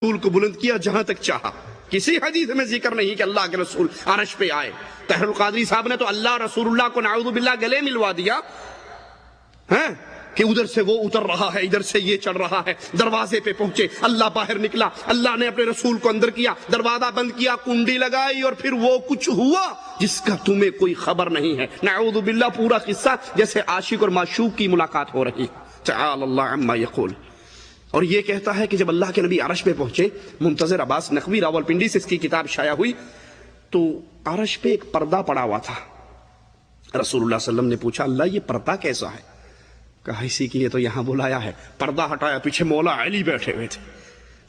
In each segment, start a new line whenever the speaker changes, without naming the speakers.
رسول کو بلند کیا جہاں تک چاہا. کسی حدیث میں ذکر نہیں کہ اللہ کے رسول عرش پہ آئے. طاہر القادری صاحب نے تو اللہ رسول اللہ کو نعوذ باللہ گلے ملوا دیا کہ ادھر سے وہ اتر رہا ہے، ادھر سے یہ چڑھ رہا ہے. دروازے پہ پہنچے، اللہ باہر نکلا، اللہ نے اپنے رسول کو اندر کیا، دروازہ بند کیا، کنڈی لگائی، اور پھر وہ کچھ ہوا جس کا تمہیں کوئی خبر نہیں ہے. نعوذ باللہ پورا قصہ جیسے عاشق اور معشوق کی ملاقات ہو رہی. تعالی اللہ عما یقول. اور یہ کہتا ہے کہ جب اللہ کے نبی عرش پہ پہنچے، منتظر عباس نقوی راولپنڈی سے اس کی کتاب شائع ہوئی، تو عرش پہ ایک پردہ پڑا ہوا تھا. رسول اللہ صلی اللہ علیہ وسلم نے پوچھا اللہ یہ پردہ کیسا ہے؟ کہا اسی کے لیے تو یہاں بلایا ہے. پردہ ہٹایا، پیچھے مولا علی بیٹھے ہوئے تھے.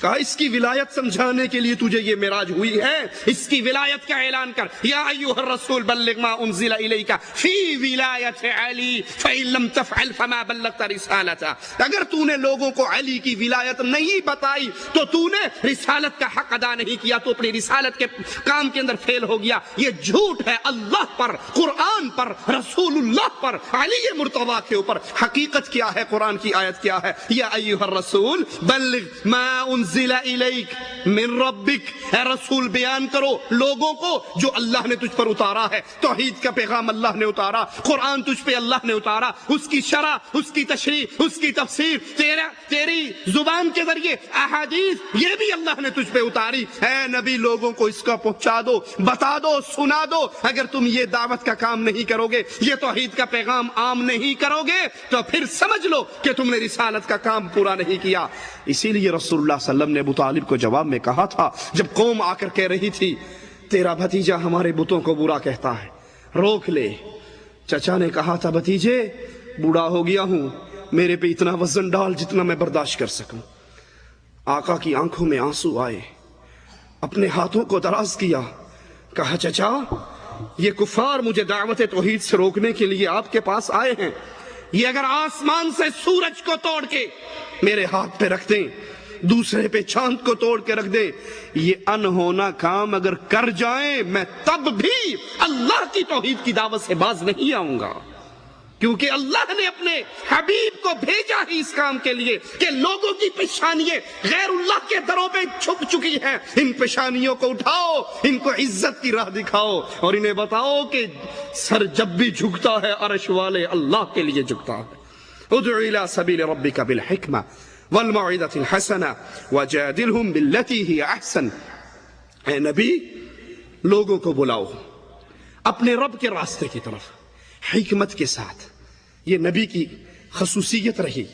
کہا اس کی ولایت سمجھانے کے لیے تجھے یہ معراج ہوئی ہے، اس کی ولایت کا اعلان کر. یا ایھا الرسول بلغ ما انزل الیک فی ولایت علی فإن لم تفعل فما بلغت رسالتہ. اگر تو نے لوگوں کو علی کی ولایت نہیں بتائی تو تو نے رسالت کا حق ادا نہیں کیا، تو اپنی رسالت کے کام کے اندر فیل ہو گیا. یہ جھوٹ ہے اللہ پر، قرآن پر، رسول اللہ پر، علی مرتضیٰ کے اوپر. حقیقت کیا ہے؟ قرآن کی آیت کیا ہے؟ یا ایھا الرسول بلغ ما انزل الیک من ربک. اے رسول بیان کرو لوگوں کو جو اللہ نے تجھ پر اتارا ہے. توحید کا پیغام اللہ نے اتارا، قرآن تجھ پہ اللہ نے اتارا، اس کی شرح، اس کی تشریح، اس کی تفسیر تیری زبان کے ذریعے احادیث یہ بھی اللہ نے تجھ پہ اتاری. اے نبی لوگوں کو اس کا پہنچا دو، بتا دو، سنا دو. اگر تم یہ دعوت کا کام نہیں کرو گے، یہ توحید کا پیغام عام نہیں کرو گے، تو پھر سمجھ لو کہ تم نے رسالت کا کام پورا نہیں کیا. اسی لیے رسول اللہ صلی اللہ علیہ وسلم نے ابو طالب کو جواب میں کہا تھا، جب قوم آ کر کہہ رہی تھی تیرا بھتیجا ہمارے بتوں کو برا کہتا ہے، روک لے. چچا نے کہا تھا بھتیجے بوڑھا ہو گیا ہوں، میرے پہ اتنا وزن ڈال جتنا میں برداشت کر سکوں. آقا کی آنکھوں میں آنسو آئے، اپنے ہاتھوں کو دراز کیا، کہا چچا یہ کفار مجھے دعوت توحید سے روکنے کے لیے آپ کے پاس آئے ہیں. یہ اگر آسمان سے سورج کو توڑ کے میرے ہاتھ پہ رکھ دیں، دوسرے پہ چاند کو توڑ کے رکھ دیں، یہ انہونا کام اگر کر جائیں، میں تب بھی اللہ کی توحید کی دعوت سے باز نہیں آؤں گا. کیونکہ اللہ نے اپنے حبیب کو بھیجا ہی اس کام کے لیے کہ لوگوں کی پیشانییں غیر اللہ کے دروں پہ چھپ چکی ہیں. ان پیشانیوں کو اٹھاؤ، ان کو عزت کی راہ دکھاؤ، اور انہیں بتاؤ کہ سر جب بھی جھکتا ہے عرش والے اللہ کے لیے جھکتا ہے. ادع الی سبیل ربک بالحکمہ والموعظۃ الحسنہ وجادلہم باللتی ہی احسن. اے نبی لوگوں کو بلاؤ اپنے رب کے راستے کی طرف حکمت کے ساتھ. یہ نبی کی خصوصیت رہی،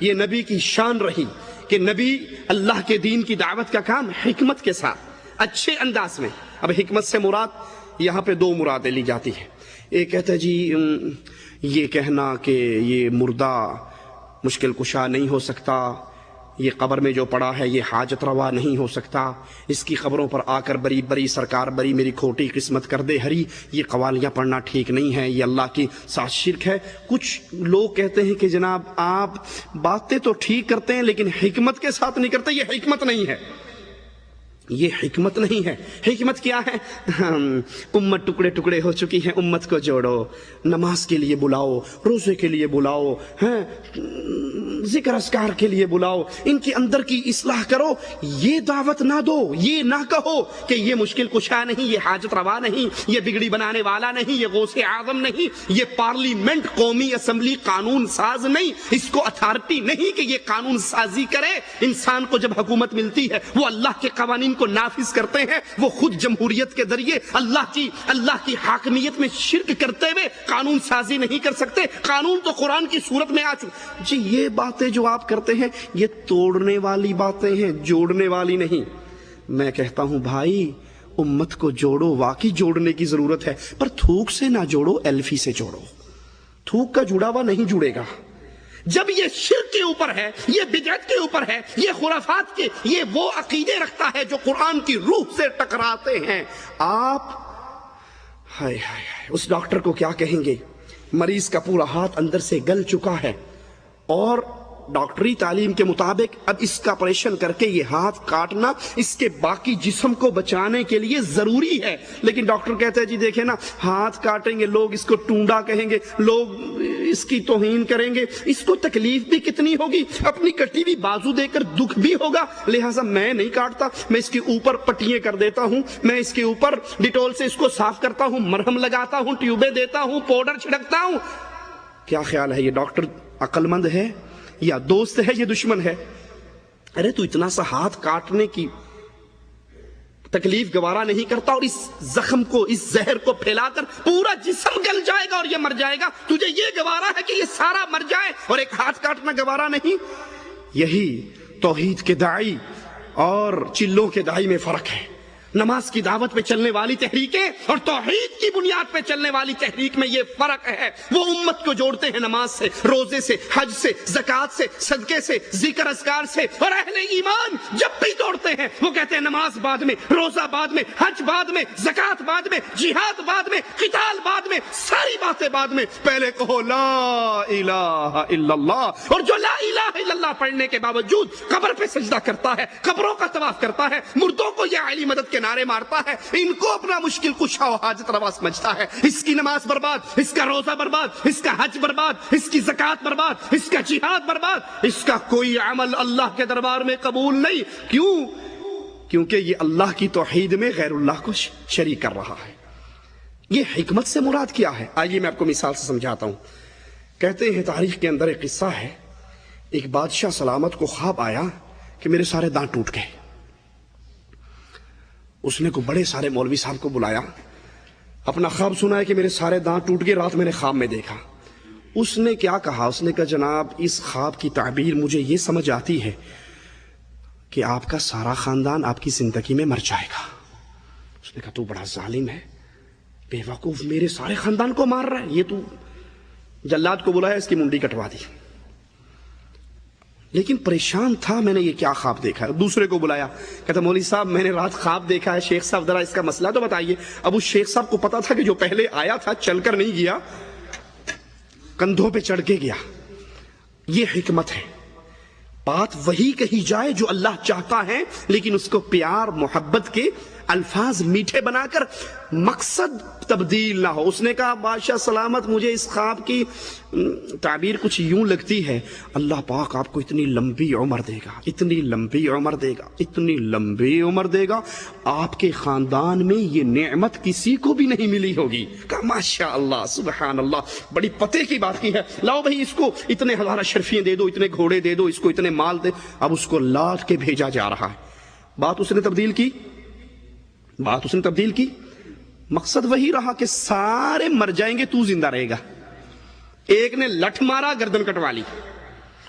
یہ نبی کی شان رہی کہ نبی اللہ کے دین کی دعوت کا کام حکمت کے ساتھ، اچھے انداز میں. اب حکمت سے مراد یہاں پہ دو مرادیں لی جاتی ہیں. ایک کہتا ہے جی یہ کہنا کہ یہ مردہ مشکل کشا نہیں ہو سکتا، یہ قبر میں جو پڑا ہے یہ حاجت روا نہیں ہو سکتا، اس کی خبروں پر آ کر بری بری سرکار بری میری کھوٹی قسمت کر دے ہری، یہ قوالیاں پڑھنا ٹھیک نہیں ہے، یہ اللہ کی ساتھ شرک ہے. کچھ لوگ کہتے ہیں کہ جناب آپ باتیں تو ٹھیک کرتے ہیں لیکن حکمت کے ساتھ نہیں کرتے. یہ حکمت نہیں ہے، یہ حکمت نہیں ہے. حکمت کیا ہے؟ امت ٹکڑے ٹکڑے ہو چکی ہے، امت کو جوڑو، نماز کے لیے بلاؤ، روزے کے لیے بلاؤ، ذکر اذکار کے لیے بلاؤ، ان کے اندر کی اصلاح کرو. یہ دعوت نہ دو، یہ نہ کہو کہ یہ مشکل کشا نہیں، یہ حاجت روا نہیں، یہ بگڑی بنانے والا نہیں، یہ غوث اعظم نہیں، یہ پارلیمنٹ قومی اسمبلی قانون ساز نہیں، اس کو اتھارٹی نہیں کہ یہ قانون سازی کرے. انسان کو جب حکومت ملتی ہے وہ اللہ کے قوانین کو نافذ کرتے ہیں، وہ خود جمہوریت کے ذریعے اللہ کی حاکمیت میں شرک کرتے ہوئے قانون سازی نہیں کر سکتے. قانون تو قرآن کی صورت میں آ چکا. جی یہ باتیں جو آپ کرتے ہیں یہ توڑنے والی باتیں ہیں، جوڑنے والی نہیں. میں کہتا ہوں بھائی امت کو جوڑو، واقعی جوڑنے کی ضرورت ہے، پر تھوک سے نہ جوڑو، ایلفی سے جوڑو. تھوک کا جڑا ہوا نہیں جڑے گا. جب یہ شرک کے اوپر ہے، یہ بدعت کے اوپر ہے، یہ خرافات کے، یہ وہ عقیدے رکھتا ہے جو قرآن کی روح سے ٹکراتے ہیں. آپ ہائے ہائے اس ڈاکٹر کو کیا کہیں گے؟ مریض کا پورا ہاتھ اندر سے گل چکا ہے اور ڈاکٹری تعلیم کے مطابق اب اس کا آپریشن کر کے یہ ہاتھ کاٹنا اس کے باقی جسم کو بچانے کے لیے ضروری ہے، لیکن ڈاکٹر کہتے ہیں جی دیکھیں نا، ہاتھ کاٹیں گے لوگ اس کو ٹونڈا کہیں گے، لوگ اس کی توہین کریں گے، اس کو تکلیف بھی کتنی ہوگی، اپنی کٹی ہوئی بازو دے کر دکھ بھی ہوگا، لہٰذا میں نہیں کاٹتا، میں اس کے اوپر پٹیاں کر دیتا ہوں، میں اس کے اوپر ڈیٹول سے اس کو صاف کرتا ہوں، مرہم لگاتا ہوں، ٹیوبیں دیتا ہوں، پاؤڈر چھڑکتا ہوں۔ کیا خیال ہے یہ ڈاکٹر عقل مند ہے یا دوست ہے یا دشمن ہے؟ ارے تو اتنا سا ہاتھ کاٹنے کی تکلیف گوارا نہیں کرتا اور اس زخم کو، اس زہر کو پھیلا کر پورا جسم گل جائے گا اور یہ مر جائے گا، تجھے یہ گوارا ہے کہ یہ سارا مر جائے اور ایک ہاتھ کاٹنا گوارا نہیں؟ یہی توحید کے داعی اور چلوں کے داعی میں فرق ہے۔ نماز کی دعوت پہ چلنے والی تحریکیں اور توحید کی بنیاد پہ چلنے والی تحریک میں یہ فرق ہے۔ وہ امت کو جوڑتے ہیں نماز سے، روزے سے، حج سے، زکوٰۃ سے، صدقے سے، ذکر اذکار سے، اور اہل ایمان جب بھی توڑتے ہیں وہ کہتے ہیں نماز بعد میں، روزہ بعد میں، حج بعد میں، زکوٰۃ بعد میں، جہاد بعد میں، قتال بعد میں، ساری باتیں بعد میں، پہلے کہو لا الہ الا اللہ۔ اور جو لا الہ الا اللہ پڑھنے کے باوجود قبر پہ سجدہ کرتا ہے، قبروں کا طواف کرتا ہے، مردوں کو یا علی مدد کے نعرے مارتا ہے، ان کو اپنا مشکل کشا و حاجت روا سمجھتا ہے، اس کی نماز برباد، اس کا روزہ برباد، اس کا حج برباد، اس کی زکوٰۃ برباد، اس کا جہاد برباد، اس کا کوئی عمل اللہ کے دربار میں قبول نہیں۔ کیوں؟ کیونکہ یہ اللہ کی توحید میں غیر اللہ کو شریک کر رہا ہے۔ یہ حکمت سے مراد کیا ہے؟ آئیے میں آپ کو مثال سے سمجھاتا ہوں۔ کہتے ہیں تاریخ کے اندر ایک قصہ ہے، ایک بادشاہ سلامت کو خواب آیا کہ میرے سارے دانت ٹوٹ گئے۔ اس نے کو بڑے سارے مولوی صاحب کو بلایا، اپنا خواب سنا ہے کہ میرے سارے دانت ٹوٹ گئے، رات میں نے خواب میں دیکھا۔ اس نے کیا کہا؟ اس نے کہا جناب اس خواب کی تعبیر مجھے یہ سمجھ آتی ہے کہ آپ کا سارا خاندان آپ کی زندگی میں مر جائے گا۔ اس نے کہا تو بڑا ظالم ہے، بے وقوف، میرے سارے خاندان کو مار رہا ہے، یہ تو جلاد کو بلایا، اس کی منڈی کٹوا دی۔ لیکن پریشان تھا، میں نے یہ کیا خواب دیکھا ہے؟ دوسرے کو بلایا، کہتا مولوی صاحب میں نے رات خواب دیکھا ہے، شیخ صاحب ذرا اس کا مسئلہ تو بتائیے۔ اب اس شیخ صاحب کو پتا تھا کہ جو پہلے آیا تھا چل کر نہیں گیا، کندھوں پہ چڑھ کے گیا۔ یہ حکمت ہے، بات وہی کہی جائے جو اللہ چاہتا ہے، لیکن اس کو پیار محبت کے الفاظ میٹھے بنا کر مقصد تبدیل نہ ہو۔ اس نے کہا بادشاہ سلامت مجھے اس خواب کی تعبیر کچھ یوں لگتی ہے، اللہ پاک آپ کو اتنی لمبی عمر دے گا، اتنی لمبی عمر دے گا، اتنی لمبی عمر دے گا، آپ کے خاندان میں یہ نعمت کسی کو بھی نہیں ملی ہوگی۔ کہا ماشاءاللہ سبحان اللہ، بڑی پتے کی بات کی ہے، لاؤ بھائی اس کو اتنے ہزار اشرفیاں دے دو، اتنے گھوڑے دے دو، اس کو اتنے مال دے۔ اب اس کو لاٹ کے بھیجا جا رہا ہے۔ بات اس نے تبدیل کی، بات اس نے تبدیل کی، مقصد وہی رہا کہ سارے مر جائیں گے، تو زندہ رہے گا۔ ایک نے لٹھ مارا، گردن کٹوا لی،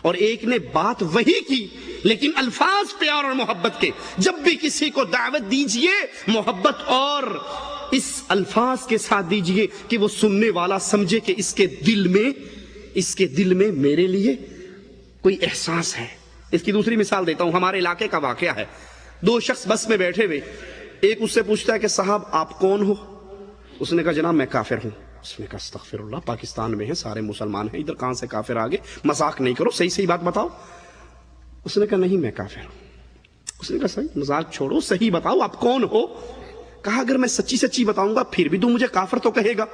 اور ایک نے بات وہی کی لیکن الفاظ پیار اور محبت کے۔ جب بھی کسی کو دعوت دیجئے محبت اور اس الفاظ کے ساتھ دیجئے کہ وہ سننے والا سمجھے کہ اس کے دل میں میرے لیے کوئی احساس ہے۔ اس کی دوسری مثال دیتا ہوں، ہمارے علاقے کا واقعہ ہے۔ دو شخص بس میں بیٹھے ہوئے، ایک اس سے پوچھتا ہے کہ صاحب آپ کون ہو؟ اس نے کہا جناب میں کافر ہوں۔ اس نے کہا استغفر اللہ، پاکستان میں ہیں، سارے مسلمان ہیں، ادھر کہاں سے کافر آگے؟ مذاق نہیں کرو، صحیح بات بتاؤ۔ اس نے کہا نہیں میں کافر ہوں۔ اس نے کہا صحیح مذاق چھوڑو، صحیح بتاؤ آپ کون ہو؟ کہا اگر میں سچی بتاؤں گا پھر بھی تو مجھے کافر تو کہے گا۔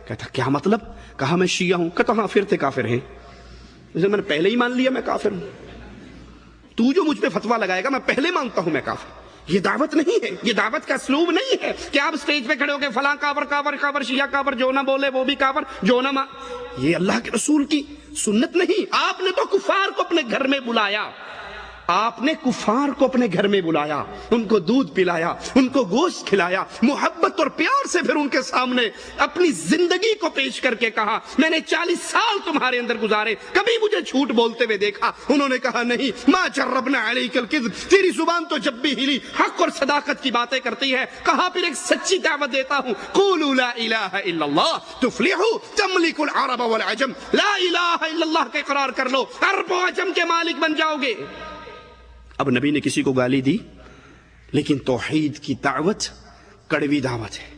کہتا کیا مطلب؟ کہا میں شیعہ ہوں۔ کہتا ہاں پھر تھے کافر ہیں۔ میں نے پہلے ہی مان لیا میں کافر ہوں، تو جو مجھ پہ فتویٰ لگائے گا میں پہلے مانتا ہوں میں کافر۔ یہ دعوت نہیں ہے، یہ دعوت کا اسلوب نہیں ہے کہ آپ سٹیج پہ کھڑے ہو کے فلاں کافر، شیعہ کافر، جو نہ بولے وہ بھی کافر، جو نہ یہ اللہ کے رسول کی سنت نہیں۔ آپ نے تو کفار کو اپنے گھر میں بلایا، آپ نے کفار کو اپنے گھر میں بلایا، ان کو دودھ پلایا، ان کو گوشت کھلایا، محبت اور پیار سے پھر ان کے سامنے اپنی زندگی کو پیش کر کے کہا میں نے 40 سال تمہارے اندر گزارے، کبھی مجھے جھوٹ بولتے ہوئے دیکھا؟ انہوں نے کہا نہیں، ما جربنا علیک الکذب، تیری زبان تو جب بھی ہلی حق اور صداقت کی باتیں کرتی ہے۔ کہا پھر ایک سچی دعوت دیتا ہوں، قولوا لا الہ الا اللہ تفلحوا تملک العرب والعجم، لا الہ الا اللہ کے اقرار کر لو، عرب و عجم کے مالک بن جاؤ گے۔ اب نبی نے کسی کو گالی دی، لیکن توحید کی دعوت کڑوی دعوت ہے۔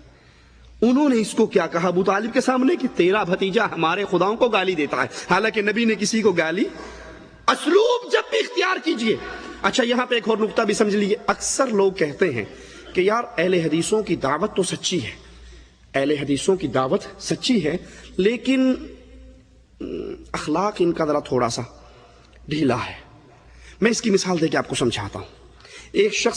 انہوں نے اس کو کیا کہا ابو طالب کے سامنے کہ تیرا بھتیجا ہمارے خداؤں کو گالی دیتا ہے، حالانکہ نبی نے کسی کو گالی اسلوب جب بھی اختیار کیجئے. اچھا یہاں پہ ایک اور نقطہ بھی سمجھ لیجئے. اکثر لوگ کہتے ہیں کہ یار اہل حدیثوں کی دعوت تو سچی ہے، اہل حدیثوں کی دعوت سچی ہے، لیکن اخلاق ان کا ذرا تھوڑا سا ڈھیلا ہے. میں اس کی مثال دے کے آپ کو سمجھاتا ہوں. ایک شخص